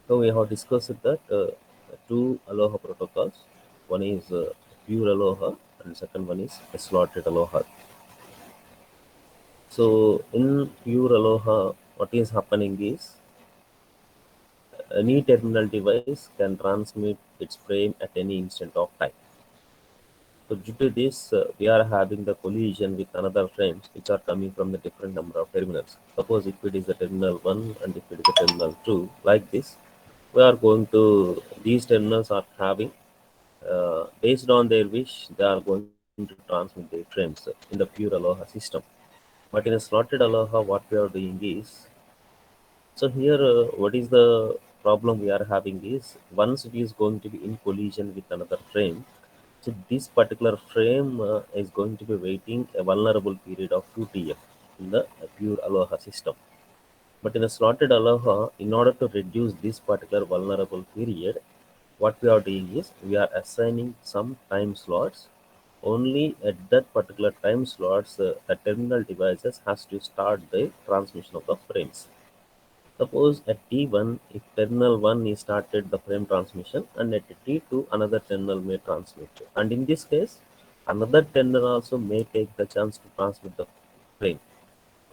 So we have discussed that two Aloha protocols. One is pure Aloha, and second one is slotted Aloha. So in pure Aloha, what is happening is any terminal device can transmit its frame at any instant of time. So due to this, we are having the collision with another frames which are coming from the different number of terminals. Suppose if it is the terminal 1 and if it is the terminal 2, like this, we are going to, these terminals are having, based on their wish, they are going to transmit their frames in the pure Aloha system. But in a slotted Aloha, what we are doing is, so here, what is the problem we are having is once it is going to be in collision with another frame, so this particular frame is going to be waiting a vulnerable period of 2 TF in the pure Aloha system. But in a slotted Aloha, in order to reduce this particular vulnerable period, what we are doing is we are assigning some time slots. Only at that particular time slots, the terminal devices has to start the transmission of the frames. Suppose at T1, if terminal 1 is started the frame transmission, and at T2 another terminal may transmit. And in this case, another terminal also may take the chance to transmit the frame.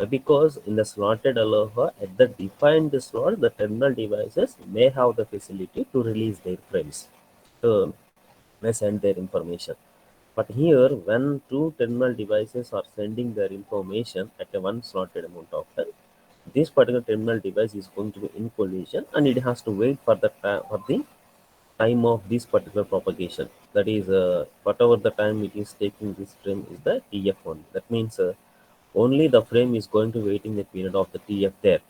Because in the slotted Aloha, at the defined slot, the terminal devices may have the facility to release their frames, to may send their information. But here, when two terminal devices are sending their information at a one slotted amount of time, this particular terminal device is going to be in collision and it has to wait for the time of this particular propagation. That is, whatever the time it is taking this frame is the TF1. That means only the frame is going to wait in the period of the TF there.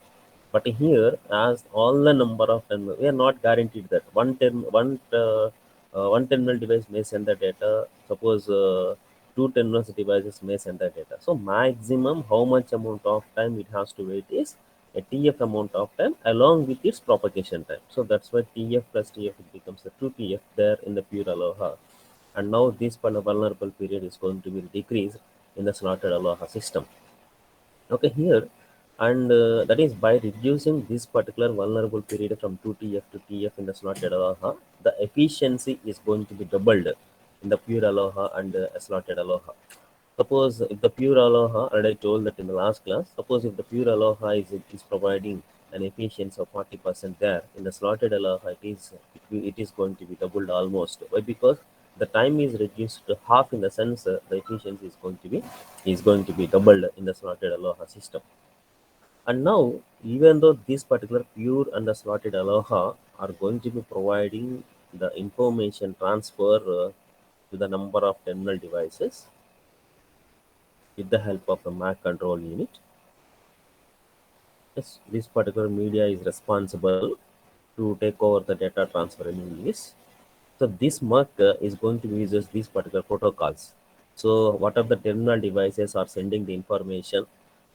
But here, as all the number of terminal, we are not guaranteed that one terminal device may send the data. Suppose two terminals devices may send the data. So maximum how much amount of time it has to wait is a TF amount of time along with its propagation time. So that's why TF plus TF it becomes a 2 TF there in the pure Aloha. And now this vulnerable period is going to be decreased in the slotted Aloha system. Okay, here, and that is by reducing this particular vulnerable period from 2 TF to TF in the slotted Aloha, the efficiency is going to be doubled in the pure Aloha and slotted Aloha. Suppose if the pure Aloha, and I told that in the last class, suppose if the pure Aloha is providing an efficiency of 40% there, in the slotted Aloha it is going to be doubled almost. Why? Because the time is reduced to half in the sense the efficiency is going to be doubled in the slotted Aloha system. And now, even though this particular pure and the slotted Aloha are going to be providing the information transfer to the number of terminal devices with the help of the Mac control unit, yes, this particular media is responsible to take over the data transfer in English. So this Mac is going to use these particular protocols. So what are the terminal devices are sending the information,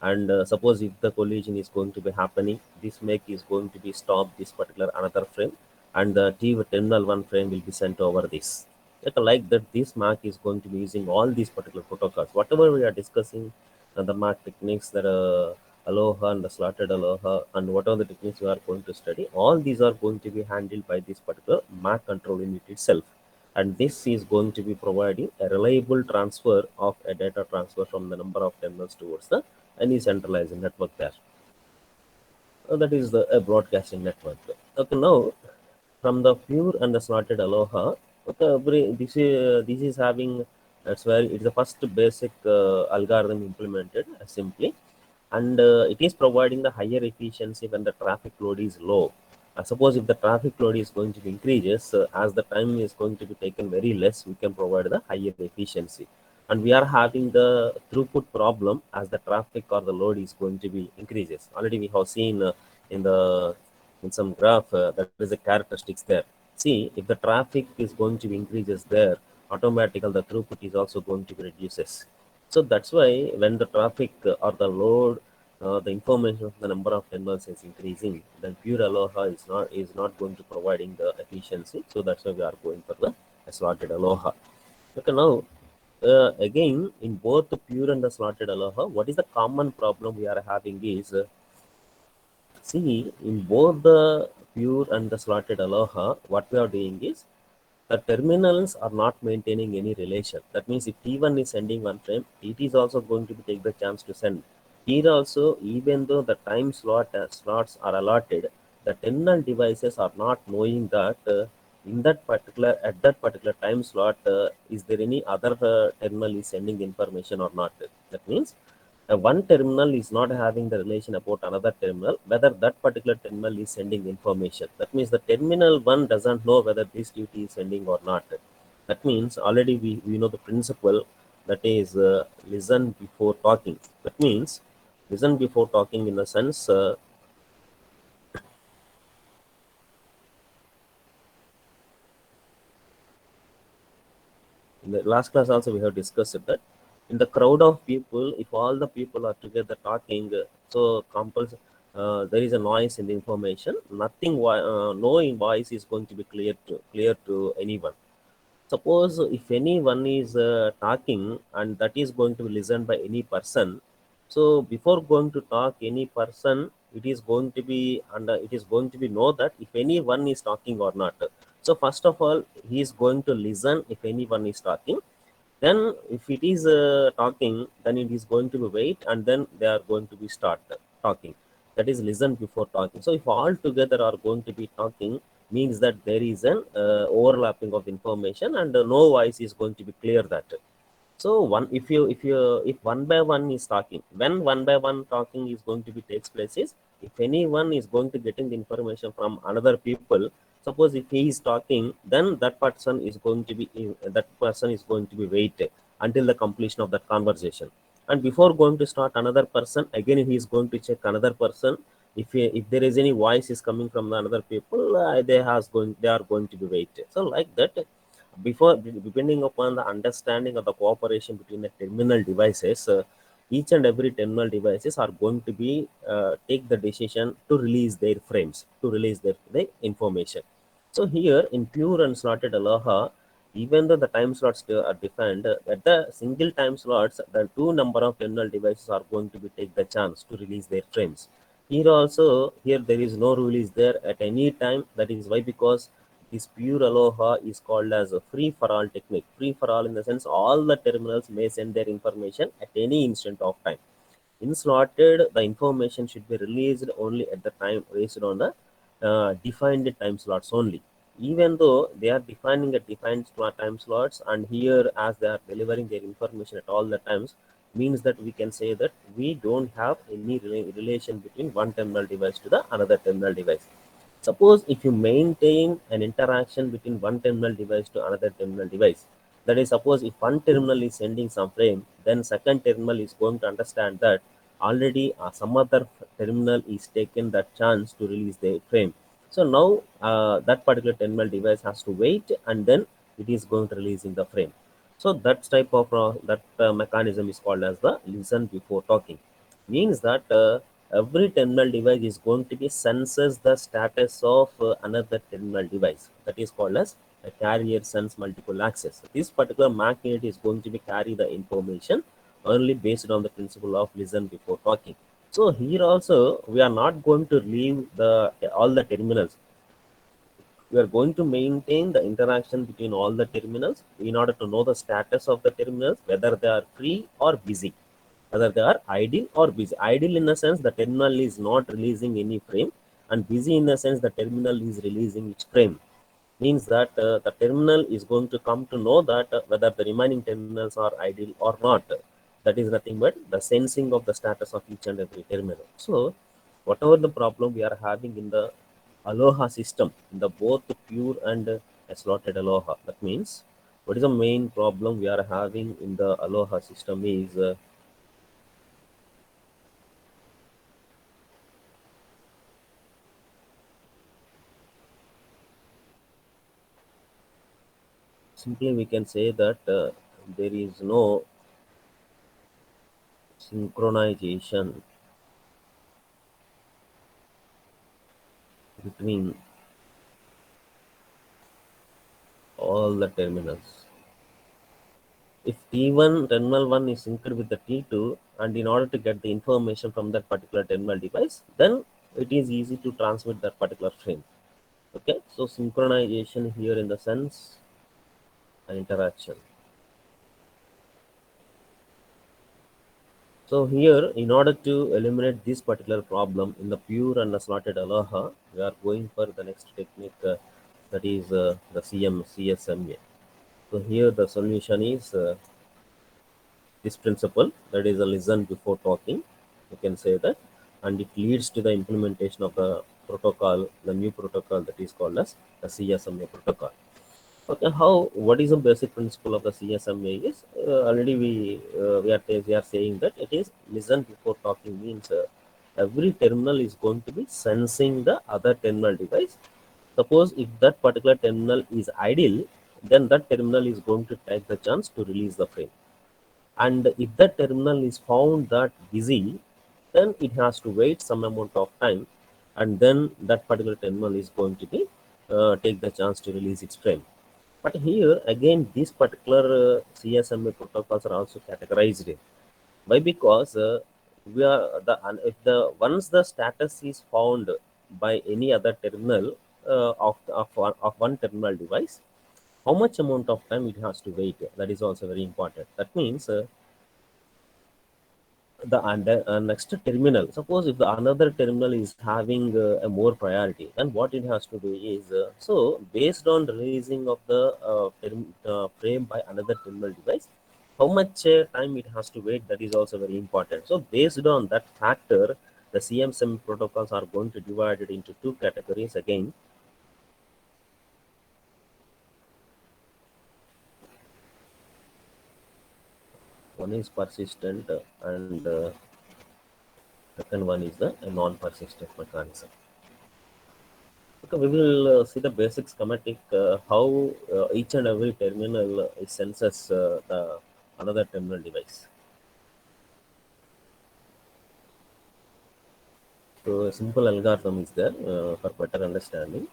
and suppose if the collision is going to be happening, this Mac is going to be stop this particular another frame, and the terminal one frame will be sent over this. Like that, this Mac is going to be using all these particular protocols. Whatever we are discussing, the Mac techniques that Aloha and the slotted Aloha and what are the techniques we are going to study, all these are going to be handled by this particular Mac control unit itself. And this is going to be providing a reliable transfer of a data transfer from the number of terminals towards the any centralized network there. That is the broadcasting network. Okay, now from the pure and the slotted Aloha, okay, this is having, that's where it's the first basic algorithm implemented simply, and it is providing the higher efficiency when the traffic load is low. Suppose if the traffic load is going to be increases, as the time is going to be taken very less, we can provide the higher efficiency. And we are having the throughput problem as the traffic or the load is going to be increases. Already we have seen in the in some graph that is a characteristics there. See, if the traffic is going to be increases there, automatically the throughput is also going to be reduces. So that's why when the traffic or the load, the information of the number of terminals is increasing, then pure Aloha is not going to providing the efficiency. So that's why we are going for the slotted Aloha. Okay, now again in both the pure and the slotted Aloha, what is the common problem we are having is, see, in both the pure and the slotted aloha, what we are doing is the terminals are not maintaining any relation. That means if T1 is sending one frame, it is also going to take the chance to send. Here also, even though the time slots are allotted, the terminal devices are not knowing that in that particular at that particular time slot is there any other terminal is sending information or not. That means one terminal is not having the relation about another terminal, whether that particular terminal is sending information. That means the terminal one doesn't know whether this duty is sending or not. That means already we know the principle, that is listen before talking. That means listen before talking in the sense in the last class also we have discussed that in the crowd of people, if all the people are together talking, there is a noise in the information. No voice is going to be clear to anyone. Suppose if anyone is talking and that is going to be listened by any person, so before going to talk any person, it is going to be it is going to be know that if anyone is talking or not. So first of all, he is going to listen if anyone is talking. Then if it is talking, then it is going to be wait and then they are going to be start talking. That is listen before talking. So if all together are going to be talking, means that there is an overlapping of information and no voice is going to be clear that. So one if one by one is talking, when one by one talking is going to be takes place is if anyone is going to getting the information from another people. Suppose if he is talking, then that person is going to be waited until the completion of that conversation. And before going to start another person, again he is going to check another person. If there is any voice is coming from the another people, they are going to be waited. So like that, before depending upon the understanding of the cooperation between the terminal devices, each and every terminal devices are going to be take the decision to release their frames, to release their information. So here in pure and slotted aloha, even though the time slots are defined, at the single time slots, the two number of terminal devices are going to be take the chance to release their frames. Here there is no rule is there at any time. That is why, because this pure aloha is called as a free for all technique. Free for all in the sense all the terminals may send their information at any instant of time. In slotted, the information should be released only at the time based on the defined time slots only. Even though they are defining a defined time slots, and here as they are delivering their information at all the times, means that we can say that we don't have any relation between one terminal device to the another terminal device. Suppose if you maintain an interaction between one terminal device to another terminal device, that is, suppose if one terminal is sending some frame, then second terminal is going to understand that already some other terminal is taken that chance to release the frame. So now that particular terminal device has to wait and then it is going to release in the frame. So that type of mechanism is called as the listen before talking. Means that every terminal device is going to be senses the status of another terminal device. That is called as a carrier sense multiple access. This particular magnet is going to be carry the information only based on the principle of listen before talking. So here also we are not going to leave the all the terminals. We are going to maintain the interaction between all the terminals in order to know the status of the terminals, whether they are free or busy, whether they are idle or busy. Idle in the sense the terminal is not releasing any frame, and busy in the sense the terminal is releasing its frame. Means that the terminal is going to come to know that whether the remaining terminals are idle or not. That is nothing but the sensing of the status of each and every terminal. So whatever the problem we are having in the aloha system, in the both pure and slotted aloha, that means what is the main problem we are having in the aloha system is simply we can say that there is no synchronization between all the terminals. If T1 terminal 1 is synced with the T2, and in order to get the information from that particular terminal device, then it is easy to transmit that particular frame. Okay, so synchronization here in the sense and interaction. So here, in order to eliminate this particular problem in the pure and the slotted aloha, we are going for the next technique, that is the CSMA. So here the solution is this principle, that is a listen before talking, you can say that, and it leads to the implementation of the protocol, the new protocol that is called as the CSMA protocol. Okay, how? What is the basic principle of the CSMA? Is already we are saying that it is listen before talking, means every terminal is going to be sensing the other terminal device. Suppose if that particular terminal is idle, then that terminal is going to take the chance to release the frame. And if that terminal is found that busy, then it has to wait some amount of time, and then that particular terminal is going to be take the chance to release its frame. But here again, these particular CSMA protocols are also categorized. Why? Because we are the if the once the status is found by any other terminal of one terminal device, how much amount of time it has to wait? That is also very important. That means the next terminal, suppose if the another terminal is having a more priority, then what it has to do is so based on releasing of the frame by another terminal device, how much time it has to wait, that is also very important. So based on that factor, the CMSM protocols are going to divide it into two categories again. One is persistent, and second one is the non-persistent mechanism. Okay, we will see the basic schematic, how each and every terminal senses the another terminal device. So a simple algorithm is there for better understanding.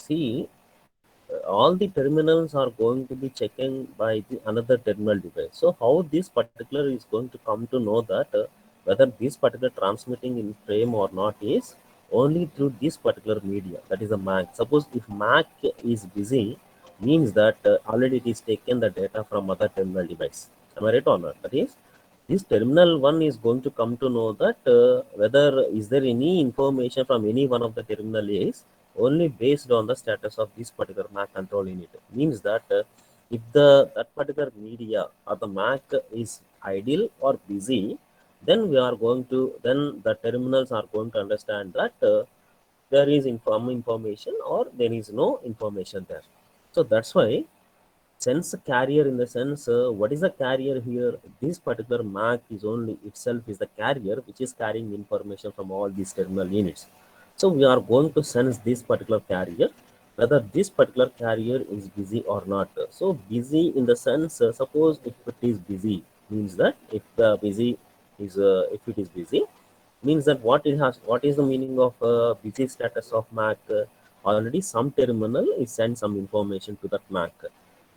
See, all the terminals are going to be checking by the another terminal device. So how this particular is going to come to know that whether this particular transmitting in frame or not is only through this particular media, that is a MAC. Suppose if MAC is busy, means that already it is taken the data from other terminal device. Am I right or not? That is, this terminal one is going to come to know that whether is there any information from any one of the terminal is only based on the status of this particular Mac control unit. Means that if the that particular media or the Mac is idle or busy, then we are going to then the terminals are going to understand that there is information or there is no information there. So that's why sense carrier, in the sense what is the carrier here? This particular Mac is only itself is the carrier which is carrying information from all these terminal units. So we are going to sense this particular carrier, whether this particular carrier is busy or not. So busy in the sense, suppose if it is busy, means that if the busy is if it is busy, means that what is the meaning of busy status of Mac? Already some terminal is sent some information to that Mac.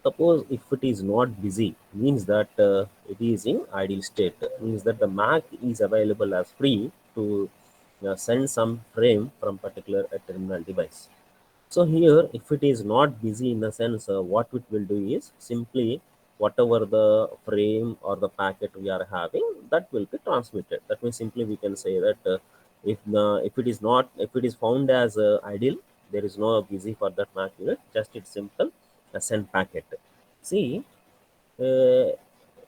Suppose if it is not busy, means that it is in idle state, means that the Mac is available as free to send some frame from particular terminal device. So here, if it is not busy in the sense, what it will do is simply whatever the frame or the packet we are having, that will be transmitted. That means simply we can say that if it is not, if it is found as idle, there is no busy for that Mac unit. Just it's simple send packet. See, uh,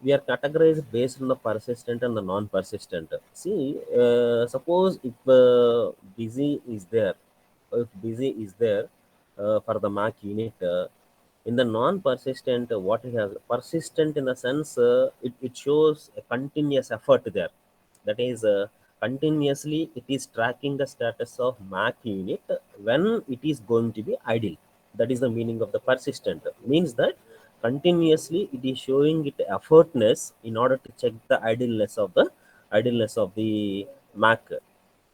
we are categorized based on the persistent and the non-persistent. See, suppose if busy is there, if busy is there for the Mac unit, in the non-persistent, what it has persistent in the sense, it shows a continuous effort there. That is, continuously it is tracking the status of Mac unit when it is going to be idle. That is the meaning of the persistent. Means that continuously it is showing it effortness in order to check the idleness of the Mac.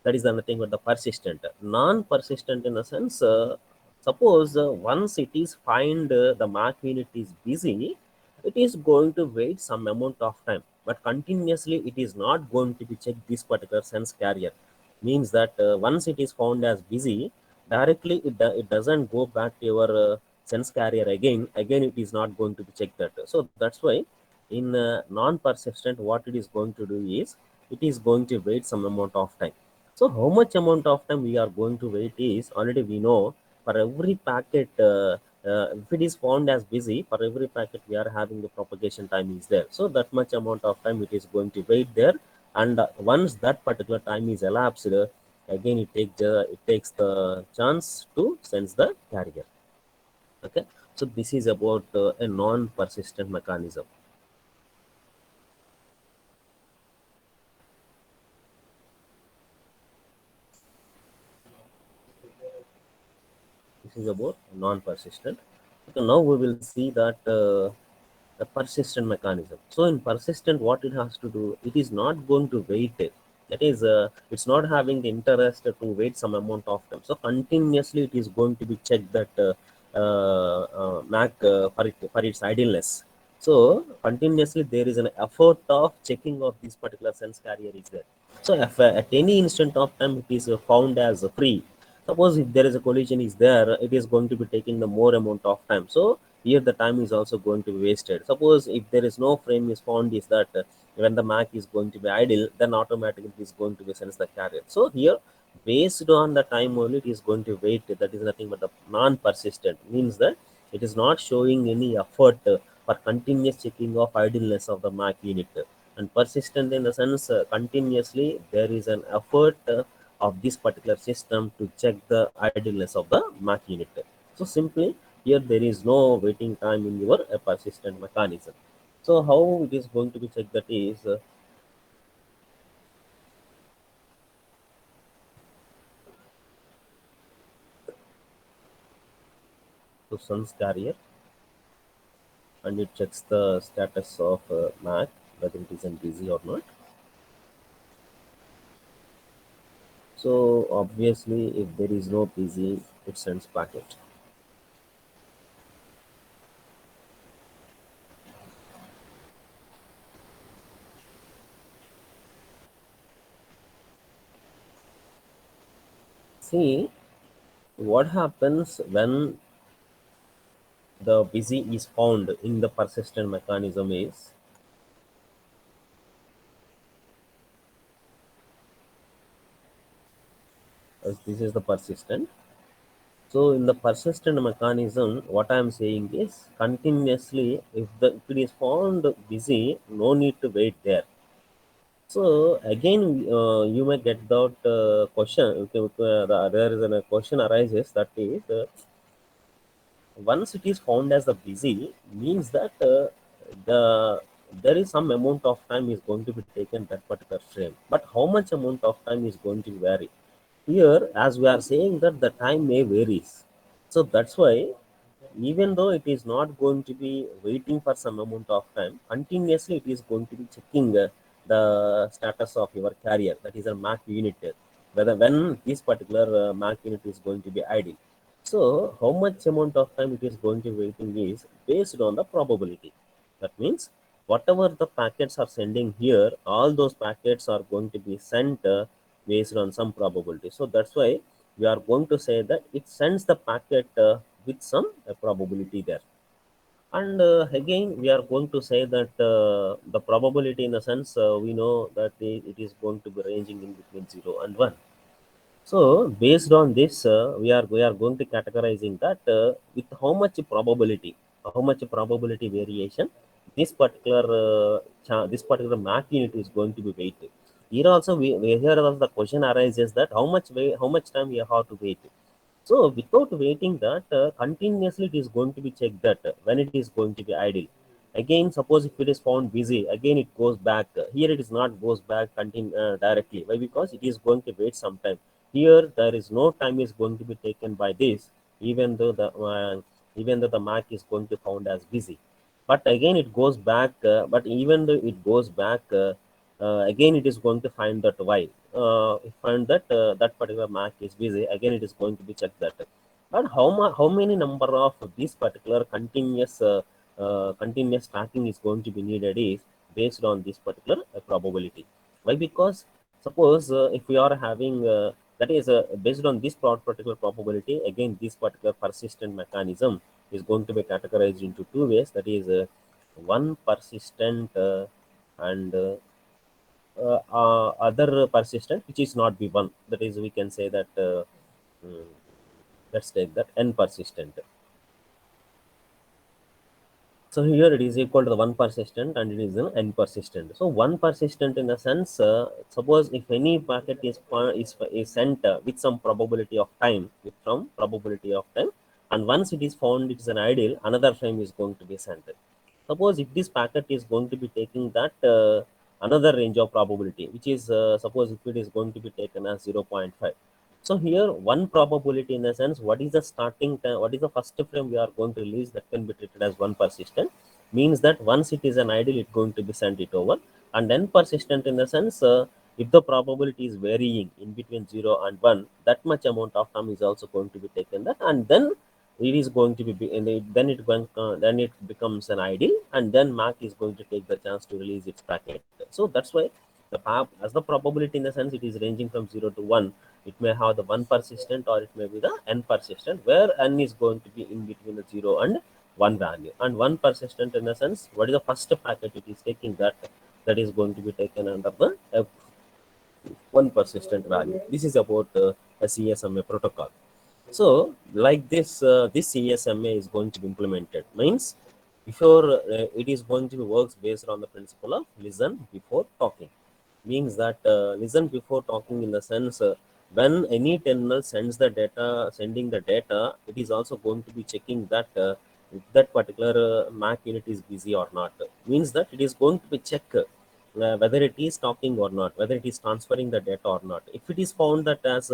That is nothing but the persistent. Non-persistent in the sense, suppose once it is find the Mac unit is busy, it is going to wait some amount of time, but continuously it is not going to be checked this particular sense carrier. Means that once it is found as busy, directly it doesn't go back to your sense carrier again it is not going to be checked that. So that's why in non-persistent what it is going to do is it is going to wait some amount of time. So how much amount of time we are going to wait is already we know. For every packet if it is found as busy, for every packet we are having the propagation time is there, so that much amount of time it is going to wait there. And once that particular time is elapsed, again it takes the chance to sense the carrier. Okay, so this is about a non-persistent mechanism. This is about non-persistent. So now we will see that the persistent mechanism. So in persistent, what it has to do, it is not going to wait. That is, it's not having the interest to wait some amount of time. So continuously, it is going to be checked that Mac for its idleness. So continuously, there is an effort of checking of this particular sense carrier is there. So if at any instant of time it is found as free, suppose if there is a collision is there, it is going to be taking the more amount of time. So here the time is also going to be wasted. Suppose if there is no frame is found, is that when the Mac is going to be idle, then automatically it is going to be sense the carrier. So here based on the time only it is going to wait. That is nothing but the non-persistent, means that it is not showing any effort for continuous checking of idleness of the Mac unit. And persistent in the sense continuously there is an effort of this particular system to check the idleness of the Mac unit. So simply here there is no waiting time in your persistent mechanism. So how it is going to be checked, that is to sense carrier, and it checks the status of Mac, whether it is in busy or not. So obviously if there is no busy, it sends packet. See what happens when the busy is found in the persistent mechanism is, as this is the persistent. So in the persistent mechanism, what I am saying is continuously, if it is found busy, no need to wait there. So again, you may get that question. Okay, there is a question arises, that is, once it is found as a busy, means that the there is some amount of time is going to be taken that particular frame, but how much amount of time is going to vary here, as we are saying that the time may varies. So that's why even though it is not going to be waiting for some amount of time, continuously it is going to be checking the status of your carrier, that is a Mac unit, whether when this particular Mac unit is going to be idle. So how much amount of time it is going to waiting is based on the probability. That means whatever the packets are sending here, all those packets are going to be sent based on some probability. So that's why we are going to say that it sends the packet with some probability there. And again, we are going to say that the probability, in the sense, we know that it is going to be ranging in between 0 and 1. So based on this, we are going to categorizing that with how much probability variation this particular this particular Mac unit is going to be weighted. Here also, here also the question arises that how much time we have to wait. So without waiting that, continuously it is going to be checked that when it is going to be idle. Again, suppose if it is found busy, again it goes back. Here it is not goes back directly. Why? Because it is going to wait some time. Here there is no time is going to be taken by this, even though the Mac is going to found as busy. But again it goes back. But even though it goes back, again it is going to find that why find that that particular Mac is busy. Again it is going to be checked that. But how many number of this particular continuous tracking is going to be needed is based on this particular probability. Why? Because suppose if we are having that is based on this particular probability, again this particular persistent mechanism is going to be categorized into two ways. That is one persistent and other persistent, which is not b1. That is, we can say that mm, let's take that n persistent. So here it is equal to the one persistent and it is an n persistent. So one persistent in the sense, suppose if any packet is sent with some probability of time, with some probability of time, and once it is found it is an ideal, another frame is going to be sent. Suppose if this packet is going to be taking that another range of probability, which is suppose if it is going to be taken as 0.5. So here one probability in the sense, what is the starting time, what is the first frame we are going to release that can be treated as one persistent, means that once it is an ideal, it's going to be sent it over. And then persistent in the sense, if the probability is varying in between 0 and 1, that much amount of time is also going to be taken that, and then it is going to be and then it becomes an ideal, and then Mac is going to take the chance to release its packet. So that's why as the probability in the sense it is ranging from 0 to 1, it may have the one persistent or it may be the n persistent, where n is going to be in between the 0 and 1 value, and one persistent in the sense what is the first packet it is taking, that is going to be taken under the one persistent value. This is about a CSMA protocol. So, like this, this CSMA is going to be implemented. Means, before it is going to be works based on the principle of listen before talking. Means that listen before talking in the sense, when any terminal sends the data, sending the data, it is also going to be checking that if that particular Mac unit is busy or not. Means that it is going to be check whether it is talking or not, whether it is transferring the data or not. If it is found that as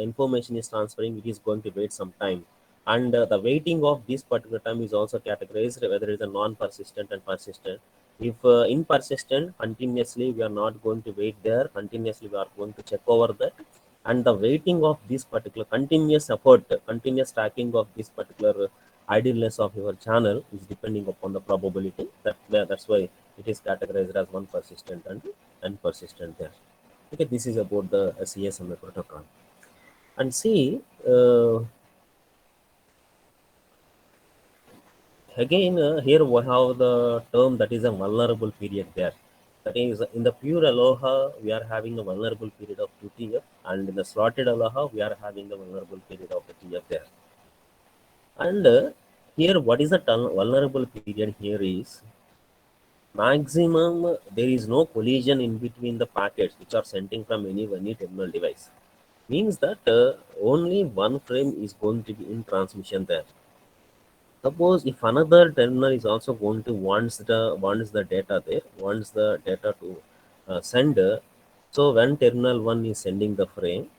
information is transferring, it is going to wait some time. And the waiting of this particular time is also categorized whether it is a non-persistent and persistent. If in persistent, continuously we are not going to wait there, continuously we are going to check over that. And the waiting of this particular continuous effort, continuous tracking of this particular idealness of your channel is depending upon the probability. That's why it is categorized as one persistent and persistent there. Okay, this is about the CSMA protocol. And see, again, here we have the term that is a vulnerable period there. That is, in the pure Aloha, we are having a vulnerable period of 2TF, and in the slotted Aloha, we are having a vulnerable period of the TF there. And here, what is the vulnerable period here is maximum, there is no collision in between the packets which are sending from any terminal device. Means that only one frame is going to be in transmission there. Suppose if another terminal is also going to wants the data there, wants the data to sender. So when terminal one is sending the frame,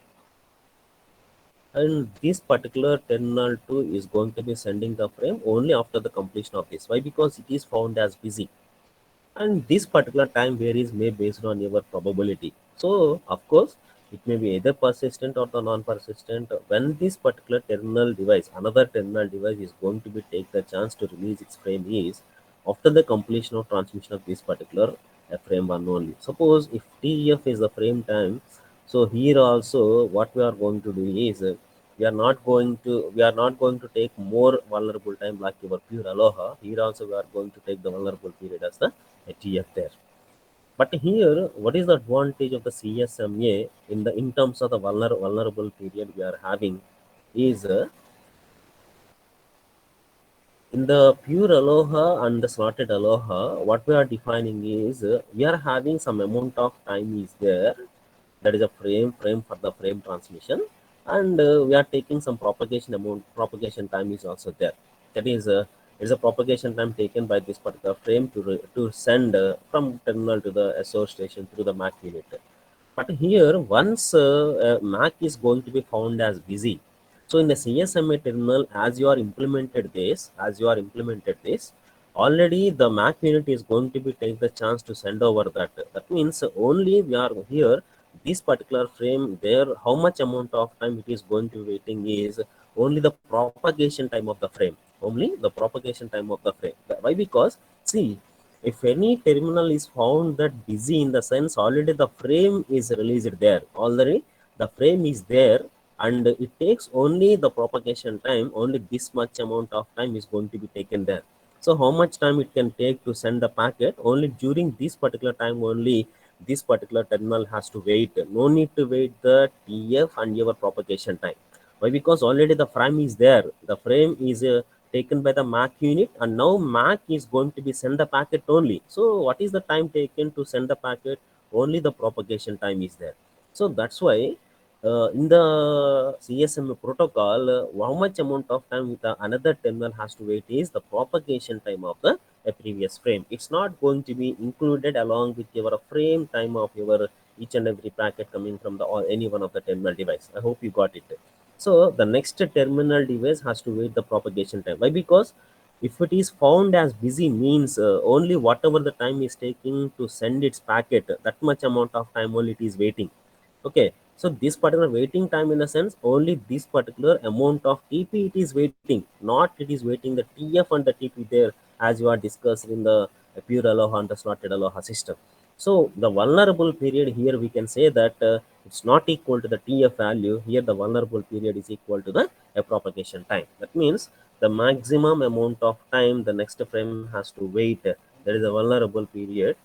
and this particular terminal two is going to be sending the frame only after the completion of this. Why? Because it is found as busy, and this particular time varies may based on your probability. So of course it may be either persistent or the non-persistent. When this particular terminal device, another terminal device is going to be take the chance to release its frame is after the completion of transmission of this particular frame one only. Suppose if TF is the frame time, so here also what we are going to do is we are not going to take more vulnerable time like your pure Aloha. Here also we are going to take the vulnerable period as the TF there. But here, what is the advantage of the CSMA in terms of the vulnerable period we are having is in the pure Aloha and the slotted Aloha, what we are defining is we are having some amount of time is there, that is a frame for the frame transmission, and we are taking some propagation time is also there. That is a propagation time taken by this particular frame to send from terminal to the source station through the Mac unit. But here, once Mac is going to be found as busy, so in the CSMA terminal, as you are implemented this, already the Mac unit is going to be take the chance to send over that. That means only we are here, this particular frame there, how much amount of time it is going to waiting is only the propagation time of the frame. Only the propagation time of the frame. Why? Because see, if any terminal is found that busy in the sense already the frame is released there. Already the frame is there and it takes only the propagation time, only this much amount of time is going to be taken there. So how much time it can take to send the packet? Only during this particular time only this particular terminal has to wait. No need to wait the TF and your propagation time. Why? Because already the frame is there. The frame is taken by the Mac unit and now Mac is going to be send the packet only. So what is the time taken to send the packet? Only the propagation time is there. So that's why in the CSMA protocol, how much amount of time the another terminal has to wait is the propagation time of the previous frame. It's not going to be included along with your frame time of your each and every packet coming from the or any one of the terminal device. I hope you got it. So the next terminal device has to wait the propagation time. Why? Because if it is found as busy means only whatever the time is taking to send its packet, that much amount of time only it is waiting. Okay, so this particular waiting time in the sense only this particular amount of TP it is waiting, not it is waiting the TF and the TP there as you are discussed in the pure aloha and the slotted aloha system. So the vulnerable period here we can say that it's not equal to the TF value. Here the vulnerable period is equal to the propagation time. That means the maximum amount of time the next frame has to wait. There is a vulnerable period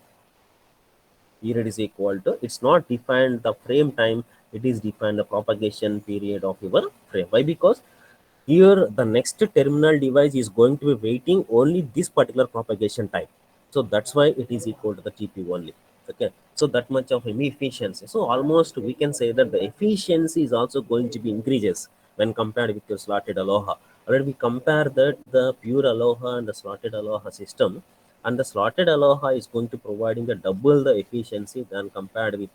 is equal to, it's not defined the frame time, it is defined the propagation period of your frame. Why? Because here the next terminal device is going to be waiting only this particular propagation time. So that's why it is equal to the TP only. Okay, so that much of efficiency. So almost we can say that the efficiency is also going to be increases when compared with your slotted aloha. Already we compare that the pure aloha and the slotted aloha system, and the slotted aloha is going to providing the double the efficiency than compared with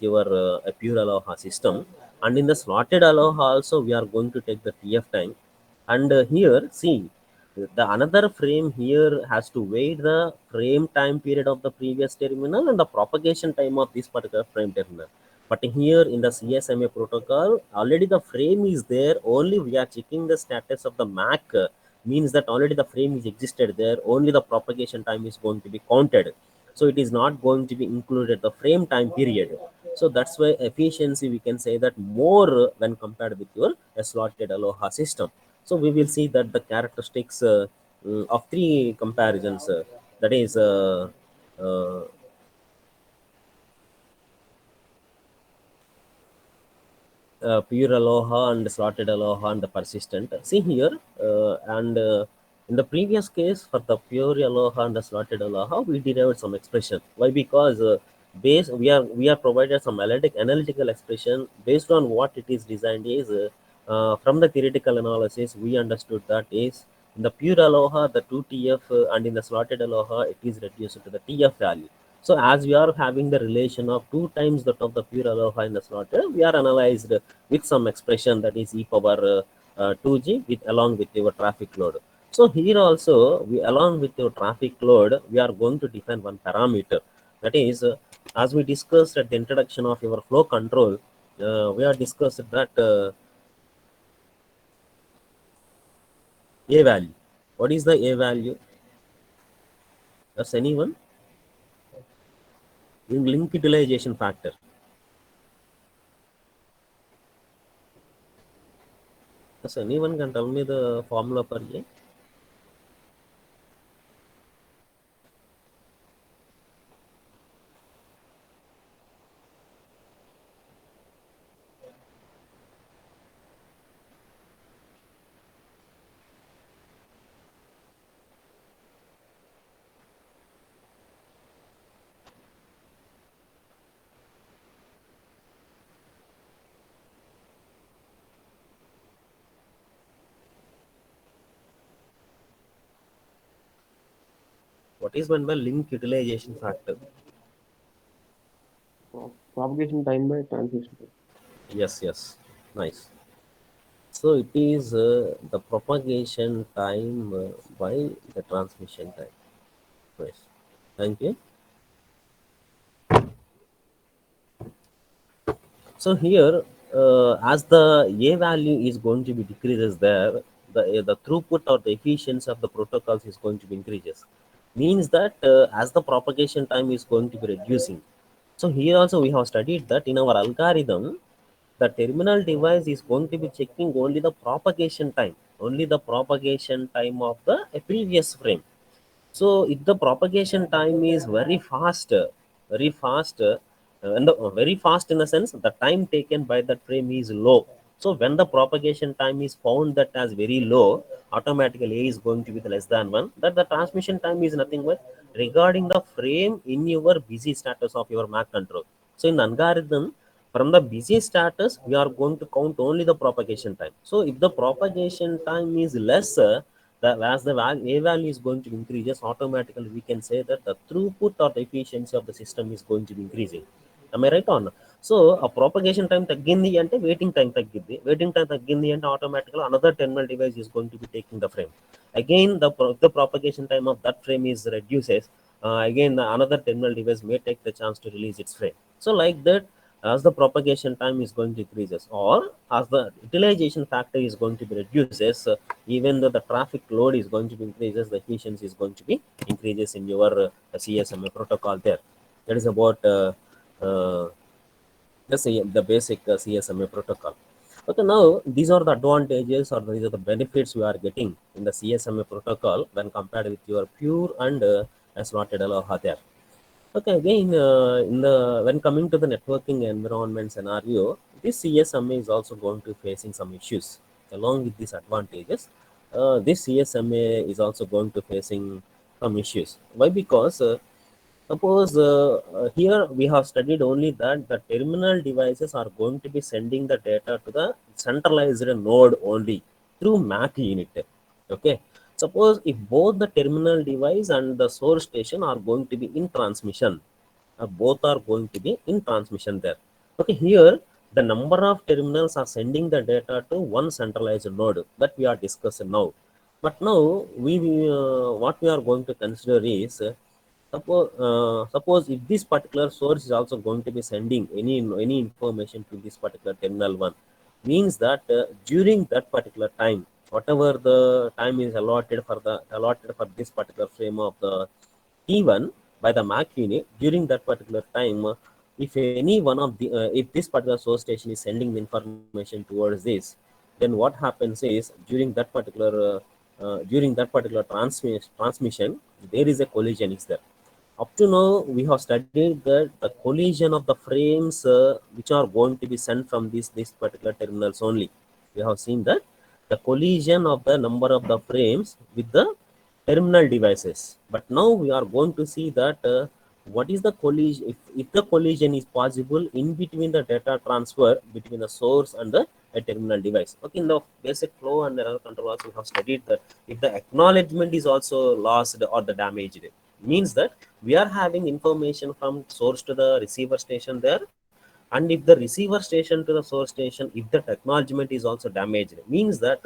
your pure aloha system. And in the slotted aloha also we are going to take the TF time. And here see, the another frame here has to wait the frame time period of the previous terminal and the propagation time of this particular frame terminal. But here in the CSMA protocol, already the frame is there. Only we are checking the status of the Mac. Means that already the frame is existed there. Only the propagation time is going to be counted. So it is not going to be included the frame time period. So that's why efficiency we can say that more when compared with your slotted Aloha system. So we will see that the characteristics of three comparisons, that is uh, pure aloha and slotted aloha and the persistent. See here, and in the previous case for the pure aloha and the slotted aloha, we derived some expression. Why? Because base we are provided some analytical expression based on what it is designed is. From the theoretical analysis, we understood that is in the pure aloha the 2TF and in the slotted aloha it is reduced to the TF value. So as we are having the relation of two times that of the pure aloha in the slaughter, we are analyzed with some expression that is e power 2g with along with your traffic load. So here also we along with your traffic load, we are going to define one parameter. That is, as we discussed at the introduction of your flow control, we are discussed that a value. What is the a value? Does anyone? In link utilization factor. Does anyone can tell me the formula for A? What is meant by link utilization factor? Propagation time by transmission time. Yes, yes. Nice. So it is the propagation time by the transmission time. Yes. Thank you. So here, as the A value is going to be decreases there, the throughput or the efficiency of the protocols is going to be increases. Means that as the propagation time is going to be reducing. So here also we have studied that in our algorithm, the terminal device is going to be checking only the propagation time of the previous frame. So if the propagation time is very fast, and very fast in the sense the time taken by that frame is low. So when the propagation time is found that as very low, automatically A is going to be the less than one. That the transmission time is nothing but regarding the frame in your busy status of your Mac control. So in the algorithm, from the busy status, we are going to count only the propagation time. So if the propagation time is lesser, as the A value is going to increase, automatically we can say that the throughput or the efficiency of the system is going to be increasing. Am I right on? So a propagation time తగ్గింది అంటే waiting time తగ్గింది. Waiting time తగ్గింది అంటే automatically another terminal device is going to be taking the frame. Again, the propagation time of that frame is reduces. Again, another terminal device may take the chance to release its frame. So like that, as the propagation time is going to increases, or as the utilization factor is going to be reduces, even though the traffic load is going to be increases, the efficiency is going to be increases in your CSMA protocol there. That is about uh, the basic CSMA protocol. Okay, now these are the advantages or these are the benefits we are getting in the CSMA protocol when compared with your pure and slotted aloha there. Okay, again, in the when coming to the networking environment scenario, this CSMA is also going to facing some issues. Along with these advantages, this CSMA is also going to facing some issues. Why? Because suppose here we have studied only that the terminal devices are going to be sending the data to the centralized node only through MAC unit. Okay. Suppose if both the terminal device and the source station are going to be in transmission, both are going to be in transmission there. Okay, here the number of terminals are sending the data to one centralized node that we are discussing now. But now what we are going to consider is suppose if this particular source is also going to be sending any information to this particular terminal one, means that during that particular time, whatever the time is allotted for this particular frame of the T1 by the MAC unit, during that particular time, if any one of the if this particular source station is sending the information towards this, then what happens is during that particular transmission, there is a collision is there. Up to now, we have studied that the collision of the frames which are going to be sent from this particular terminals only. We have seen that the collision of the number of the frames with the terminal devices. But now we are going to see that what is the collision, if the collision is possible in between the data transfer between the source and the terminal device. Okay, in the basic flow and error control also we have studied that if the acknowledgement is also lost or the damaged, means that we are having information from source to the receiver station there, and if the receiver station to the source station, if the acknowledgement is also damaged, means that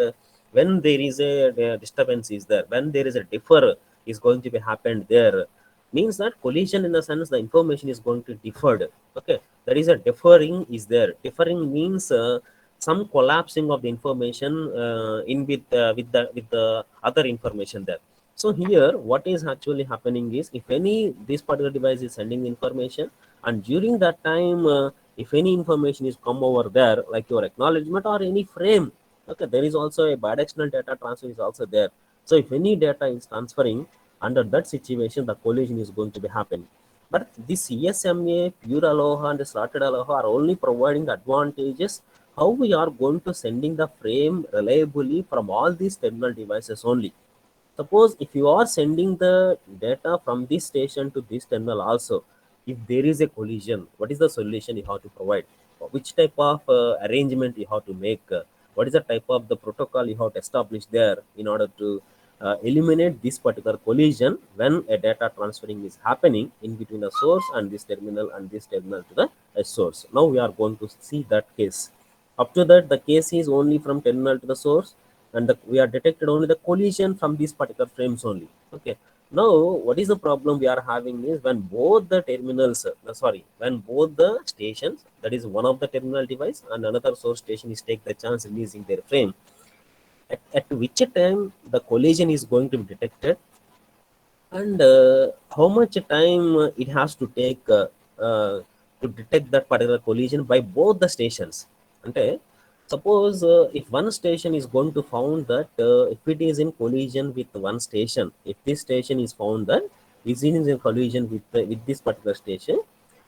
when there is a disturbance is there, when there is a differ is going to be happened there, means that collision in the sense the information is going to deferred. Okay, there is a differing is there. Differing means some collapsing of the information in with the other information there. So here, what is actually happening is, if any this particular device is sending information, and during that time, if any information is come over there, like your acknowledgement or any frame, okay, there is also a bidirectional data transfer is also there. So if any data is transferring under that situation, the collision is going to be happening. But this CSMA, pure aloha and slotted aloha are only providing advantages how we are going to sending the frame reliably from all these terminal devices only. Suppose if you are sending the data from this station to this terminal also, if there is a collision, what is the solution you have to provide? Which type of arrangement you have to make? What is the type of the protocol you have to establish there in order to eliminate this particular collision when a data transferring is happening in between the source and this terminal to the source. Now we are going to see that case. Up to that, the case is only from terminal to the source, and we are detected only the collision from these particular frames only. Okay. Now, what is the problem we are having is when both the terminals, when both the stations, that is one of the terminal device and another source station is take the chance releasing their frame, at which time the collision is going to be detected, and how much time it has to take to detect that particular collision by both the stations. Ante suppose if one station is going to found that if it is in collision with one station, if this station is found that is in collision with this particular station,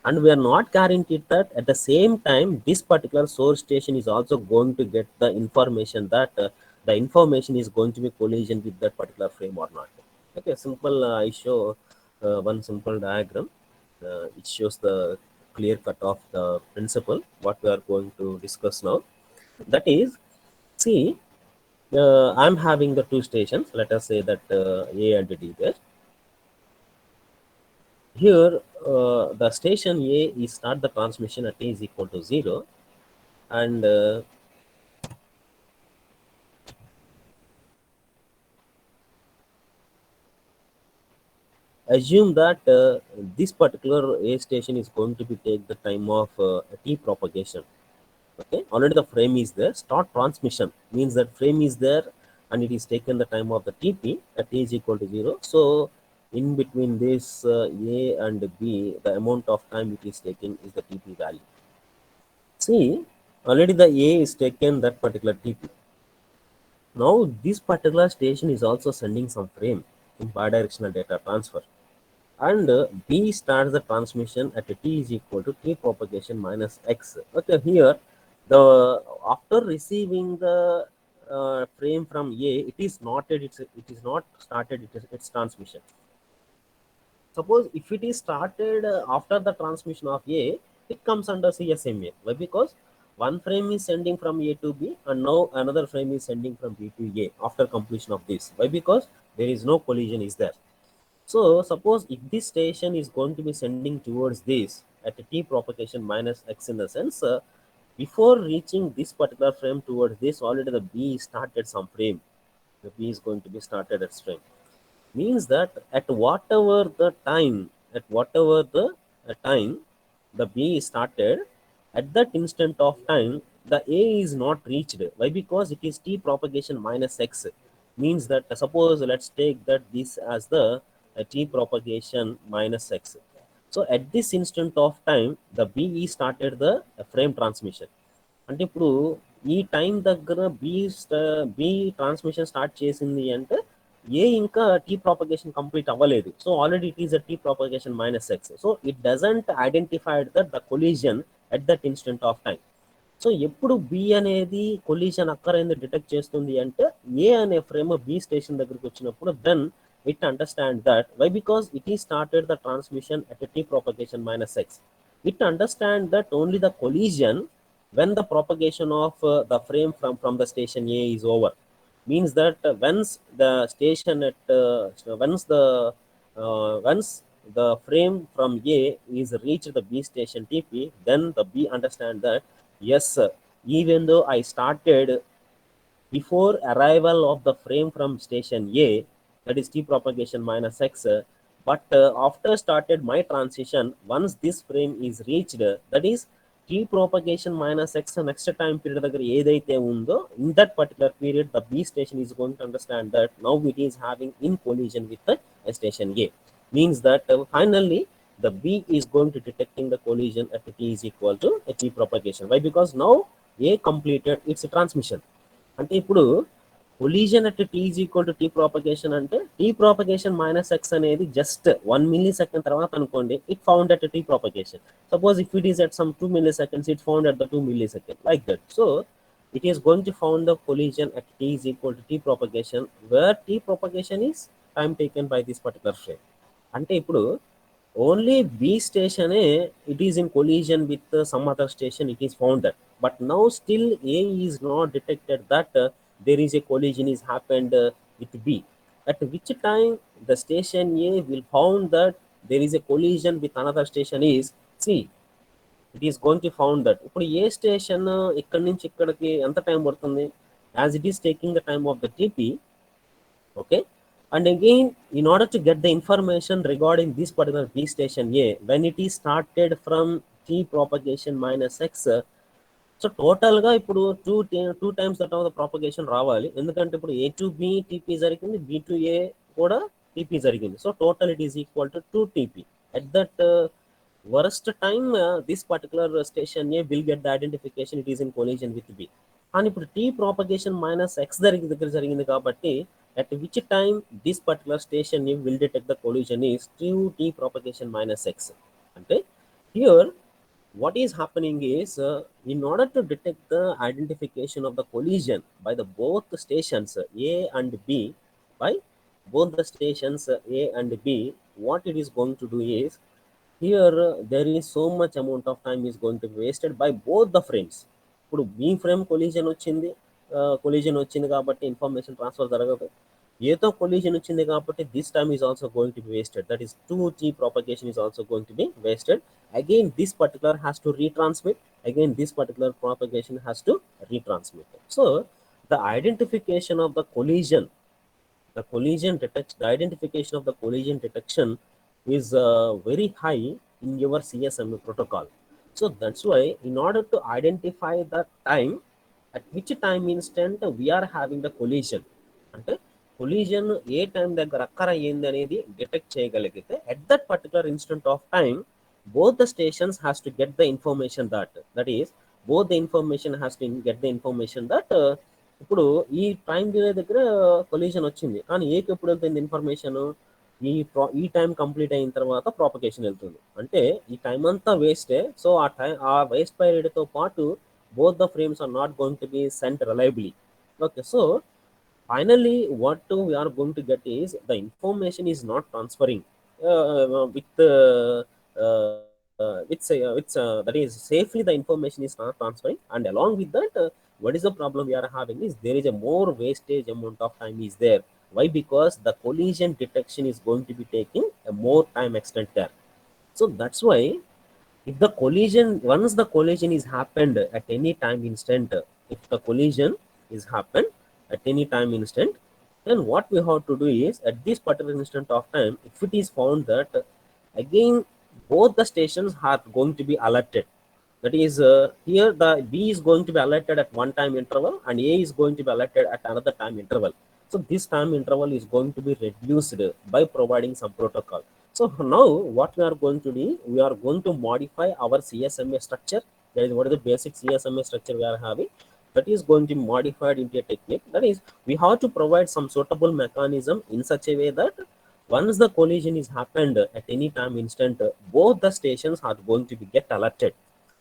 and we are not guaranteed that at the same time this particular source station is also going to get the information that the information is going to be collision with that particular frame or not. Okay, simple. I show one simple diagram. It shows the clear cut of the principle what we are going to discuss now. That is, see, I'm having the two stations. Let us say that A and D there. Here, the station A is start the transmission at t is equal to 0, and assume that this particular A station is going to be take the time of t propagation. Okay, already the frame is there. Start transmission means that frame is there and it is taken the time of the TP at t is equal to 0. So in between this A and B, the amount of time it is taking is the TP value. See, already the A is taken that particular TP. Now this particular station is also sending some frame in bidirectional data transfer, and B starts the transmission at t is equal to t propagation minus x. Okay, here the after receiving the frame from A, it is not started its transmission. Suppose if it is started after the transmission of A, it comes under CSMA. Why? Because one frame is sending from A to B, and now another frame is sending from B to A after completion of this. Why? Because there is no collision is there. So suppose if this station is going to be sending towards this at a t propagation minus x, in the sense before reaching this particular frame towards this, already the B started some frame. The B is going to be started at frame. Means that at whatever the time the B is started, at that instant of time, the A is not reached. Why? Because it is t propagation minus x. Means that suppose let's take that this as the t propagation minus x. So at this instant of time, the B started the frame transmission. అంటే ఇప్పుడు ఈ time దగ్గర B transmission start చేసింది అంటే A ఇంకా T propagation complete అవ్వలేదు. So already it is a T propagation minus X. So it doesn't identified that the collision at that instant of time. సో ఎప్పుడు బి అనేది కొలిజన్ అక్కరైంది detect చేస్తుంది అంటే ఏ అనే ఫ్రేమ్ బి స్టేషన్ దగ్గరికి వచ్చినప్పుడు then it understand that. Why? Because it is started the transmission at a t propagation minus x. It understand that only the collision when the propagation of the frame from the station A is over. Means that once the station at once the frame from A is reached the B station TP, then the B understand that yes, even though I started before arrival of the frame from station A, that is t propagation minus x, but after started my transition, once this frame is reached, that is t propagation minus x next time period దగ్గర ఏదైతే ఉందో, in that particular period the B station is going to understand that now it is having in collision with the station A. Means that finally the B is going to detecting the collision at t is equal to a t propagation. Why? Because now A completed its transmission. అంటే ఇప్పుడు collision at T is equal to T propagation అంటే T propagation minus X అనేది just 1 millisecond తర్వాత అనుకోండి, it found at T propagation. Suppose if it is at some 2 milliseconds, it found at the 2 millisecond, like that. So it is going to found the collision at T is equal to T propagation, where T propagation is time taken by this particular frame. అంటే ఇప్పుడు only B station A, it is in collision with some other station, it is found that. But now still A is not detected that there is a collision is happened with B. At which time the station A will found that there is a collision with another station is C. It is going to found that ఇప్పుడు ఏ station ఇక్కడ నుంచి ఇక్కడికి ఎంత time పడుతుంది, as it is taking the time of the TP. Okay, and again, in order to get the information regarding this particular B station A, when it is started from T propagation minus X, so టోటల్గా ఇప్పుడు two times that of the propagation రావాలి, ఎందుకంటే ఇప్పుడు A to be TP జరిగింది, B to ఏ కూడా TP జరిగింది. So total it is equal to 2 TP. At that worst time, this particular station A will get the identification it is in collision with B. And ఇప్పుడు T propagation minus X దగ్గర జరిగింది కాబట్టి at which time this particular station A will detect the collision is 2T propagation minus X. అంటే here what is happening is, in order to detect the identification of the collision by the both stations A and B, by both the stations A and B, what it is going to do is, here there is so much amount of time is going to be wasted by both the frames. ఇప్పుడు B frame collision వచ్చింది కాబట్టి information transfer జరగదు, ఏతో collision వచ్చింది కాబట్టి this time is also going to be wasted, that is 2G propagation is also going to be wasted. Again this particular has to retransmit, again this particular propagation has to retransmit. So the identification of the collision, the identification of the collision detection is very high in your CSMA protocol. So that's why in order to identify the time at which time instant we are having the collision, అంటే collision ఏ time దగ్గర అక్కర అయ్యింది అనేది detect చేయగలిగితే at that particular instant of time both the stations has to get the information that is both the information has to get the information that ఇప్పుడు ఈ time delay దగ్గర collision వచ్చింది, కానీ ఏకి ఎప్పుడు వెళ్తుంది ఇన్ఫర్మేషన్, ఈ టైం కంప్లీట్ అయిన తర్వాత ప్రాపగేషన్ వెళ్తుంది, అంటే ఈ టైం అంతా వేస్టే. సో ఆ వేస్ట్ పీరియడ్తో పాటు both the frames are not going to be sent reliably. Okay, so finally what we are going to get is the information is not transferring that is safely, the information is not transferring, and along with that what is the problem we are having is there is a more wastage amount of time is there. Why? Because the collision detection is going to be taking a more time extent there. So that's why if the collision, once the collision is happened at any time instant, if the collision is happened at any time instant, then what we have to do is at this particular instant of time, if it is found that again both the stations are going to be alerted, that is here the B is going to be alerted at one time interval and A is going to be alerted at another time interval. So this time interval is going to be reduced by providing some protocol. So now what we are going to do, we are going to modify our CSMA structure. That is what is the basic CSMA structure we are having. That is going to be modified into a technique. That is, we have to provide some suitable mechanism in such a way that once the collision is happened at any time instant, both the stations are going to be get alerted.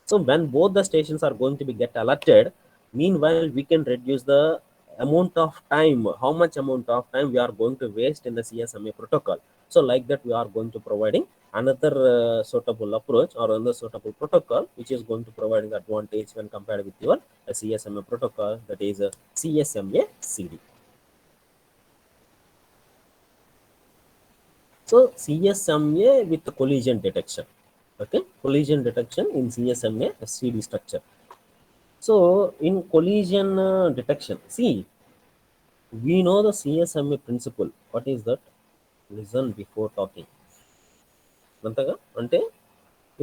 So when both the stations are going to be get alerted, meanwhile we can reduce the amount of time, how much amount of time we are going to waste in the CSMA protocol. So like that we are going to providing another suitable approach or another suitable protocol which is going to providing advantage when compared with your CSMA protocol, that is CSMA CD. So CSMA with the collision detection. Okay, collision detection in CSMA CD structure. So in collision detection, see, we know the CSMA principle. What is that? Listen before talking. అంతగా అంటే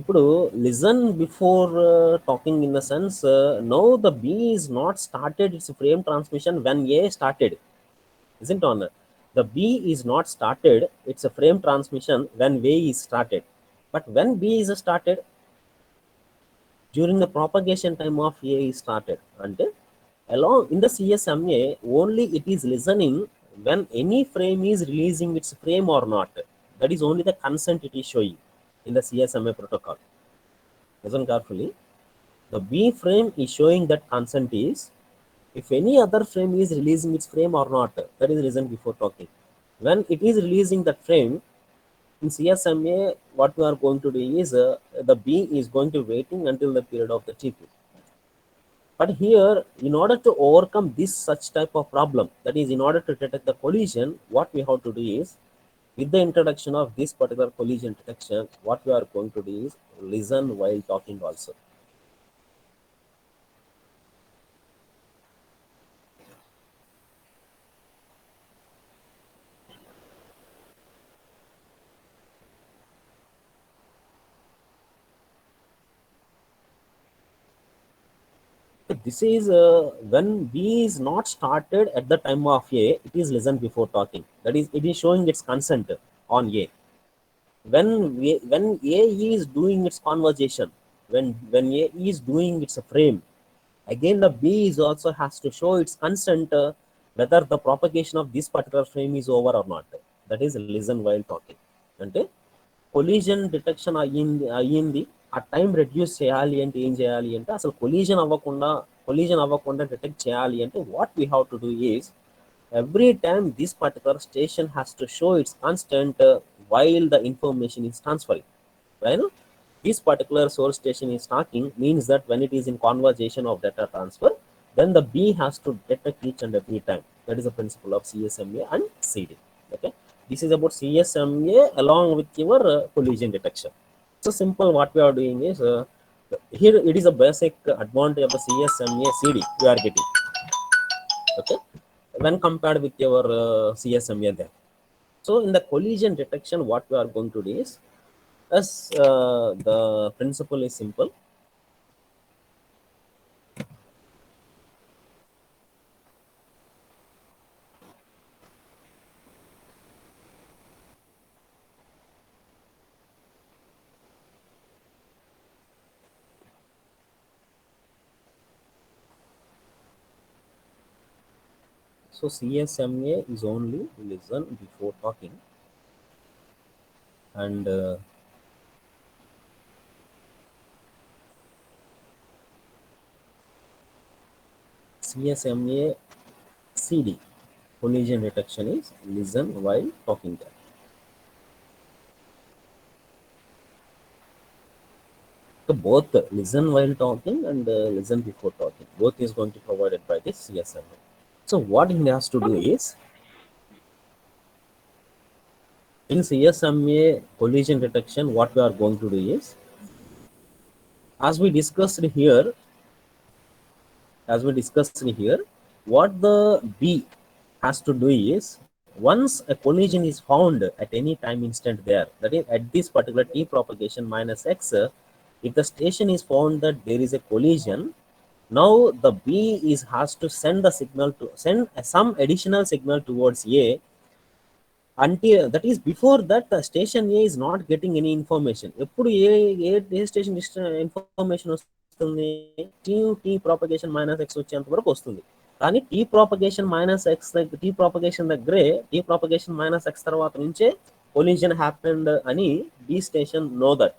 ఇప్పుడు listen before talking in the sense, no the B is not started its frame transmission when A started, isn't on the B is not started its a frame transmission when A is started, but when B is started during the propagation time of A is started, and along in the CSMA only it is listening when any frame is releasing its frame or not. That is only the consent it is showing in the CSMA protocol. Listen carefully. The B frame is showing that consent is if any other frame is releasing its frame or not. That is reason before talking. When it is releasing that frame in CSMA, what we are going to do is the B is going to waiting until the period of the TP. But here, in order to overcome this such type of problem, that is in order to detect the collision, what we have to do is With the introduction of this particular collision detection, what we are going to do is listen while talking also. This is when B is not started at the time of A, it is listened before talking. That is, it is showing its consent on A. When A is doing its conversation, when A is doing its frame, again the B is also has to show its consent whether the propagation of this particular frame is over or not. That is listen while talking. అంటే collision detection అయ్యింది, ఆ time reduce చేయాలి అంటే ఏం చేయాలి అంటే, అసలు collision అవ్వకుండా డిటెక్ట్ చేయాలి అంటే what we have to do is every time this particular station has to show its constant while the information is transferring. Right? This particular source station is talking means that when it is in conversation of data transfer, then the B has to detect each and every time. That is the principle of CSMA and CD. Okay, this is about CSMA along with your collision detection. So simple, what we are doing is here it is a basic advantage of the CSMA CD we are getting. Okay, when compared with your CSMA there. So in the collision detection, what we are going to do is, as the principle is simple. So CSMA is only listen before talking, and CSMA CD collision detection is listen while talking there. So both listen while talking and listen before talking, both is going to be provided by this CSMA. So what he has to do is, in CSMA collision detection, what we are going to do is, as we discussed here, what the B has to do is, once a collision is found at any time instant there, that is at this particular T propagation minus X, if the station is found that there is a collision, now the B is has to send the signal to send some additional signal towards A, until that is before that the station A is not getting any information. ఎప్పుడు A station information వస్తుంది, T propagation minus X వచ్చేంత వరకు వస్తుంది. కానీ T propagation minus X T propagation దగ్గరే T propagation minus X తర్వాత నుంచే collision happened అని B station know that.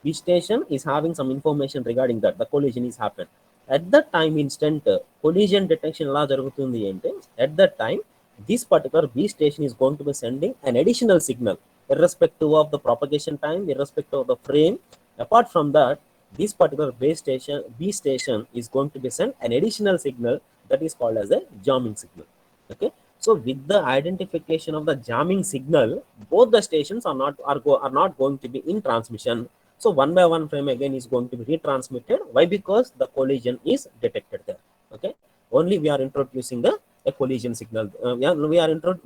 B station is having some information regarding that the collision is happened. At that time instant collision detection ఎలా జరుగుతుంది అంటే, at that time this particular B station is going to be sending an additional signal irrespective of the propagation time, irrespective of the frame. Apart from that, this particular B station is going to be sent an additional signal that is called as a jamming signal. Okay, so with the identification of the jamming signal, both the stations are not going to be in transmission. So one by one frame again is going to be retransmitted. Why? Because the collision is detected there. Okay, only we are introducing a collision signal.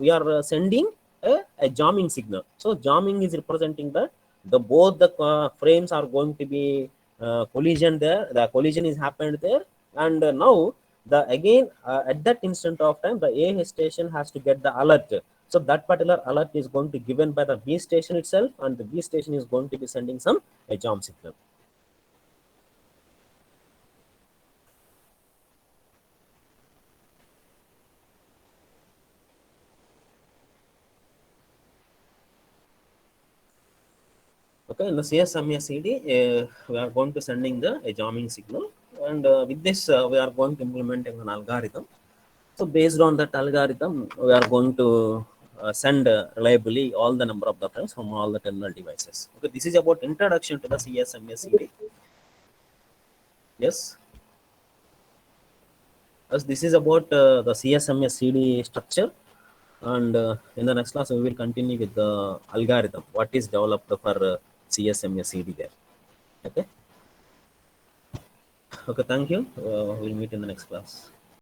We are sending a jamming signal. So jamming is representing that both the frames are going to be collision there. The collision is happened there, and now the again at that instant of time the A station has to get the alert. So that particular alert is going to be given by the B station itself, and the B station is going to be sending some a jam signal. Okay, in the CSMA CD, we are going to sending a jamming signal, and with this we are going to implementing an algorithm. So based on that algorithm, we are going to send reliably all the number of the frames from all the terminal devices. Okay, this is about introduction to the CSMA CD. Yes, as this is about the CSMA CD structure. And in the next class we will continue with the algorithm what is developed for CSMA CD there. Okay. Okay, thank you. We'll meet in the next class.